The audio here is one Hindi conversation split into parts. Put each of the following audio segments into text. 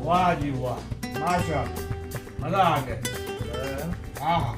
वाह जी वाह, माशाल्लाह, मजा आ गया। हाँ हाँ।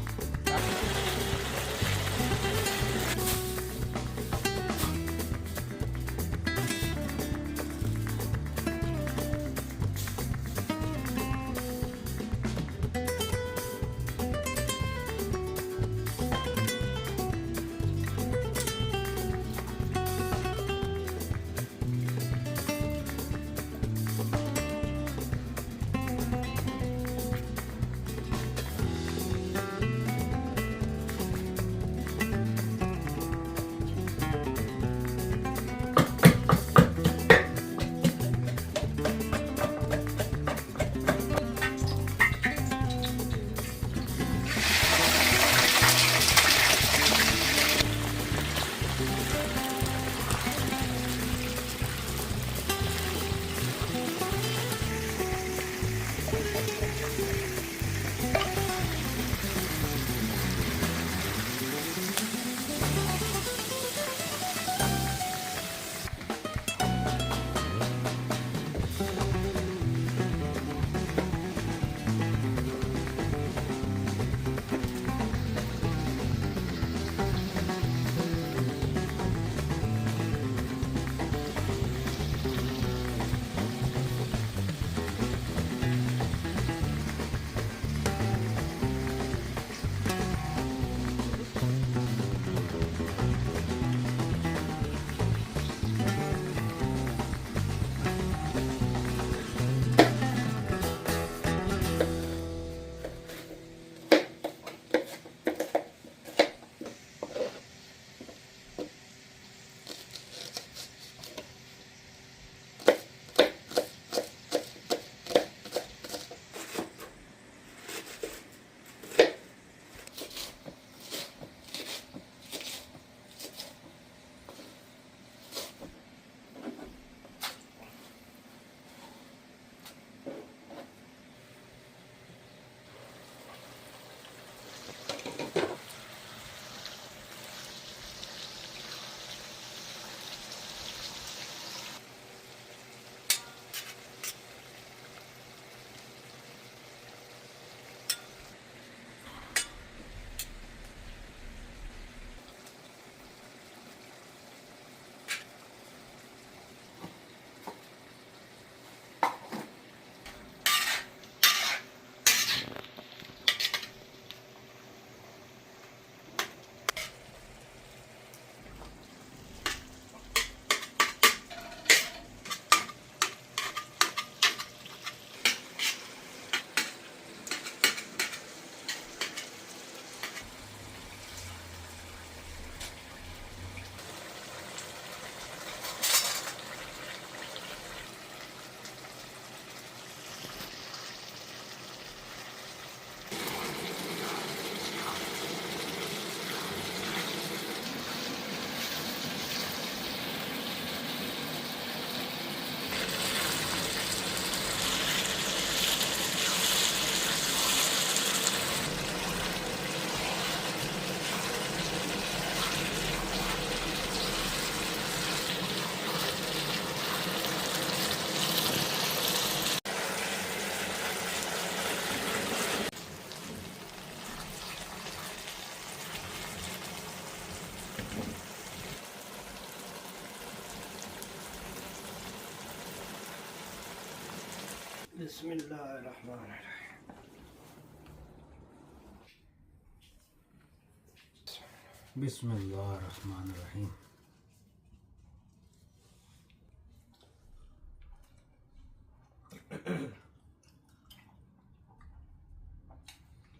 बिस्मिल्लाहिर्रहमानिर्रहीम। बिस्मिल्लाहिर्रहमानिर्रहीम।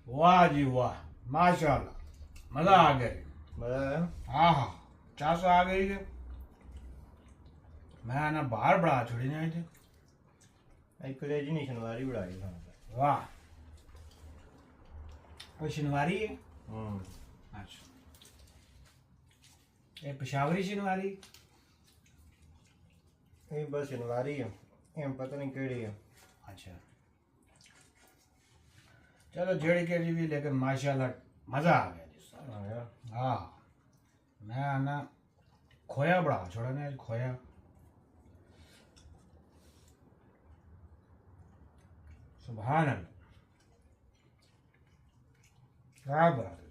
वाह जी वाह, माशाल्लाह, मजा आ गया। मजा आया। हाँ हाँ, चास आ गई है। मैं ना बाहर बड़ा छोड़ी नहीं थे। एक कलेजी नहीं शनिवारी बढ़ाई था। वाह, कोई शनिवारी है? अच्छा, ये पेशावरी शनिवारी? ये बस शनिवारी है, ये पता नहीं केड़ी है। अच्छा, चलो जेड़ी के भी, लेकिन माशाल्लाह मजा आ गया जी। आया। हाँ, मैं ना खोया बड़ा छोड़ा नहीं, खोया सुभान अल्लाह, क्या बात है।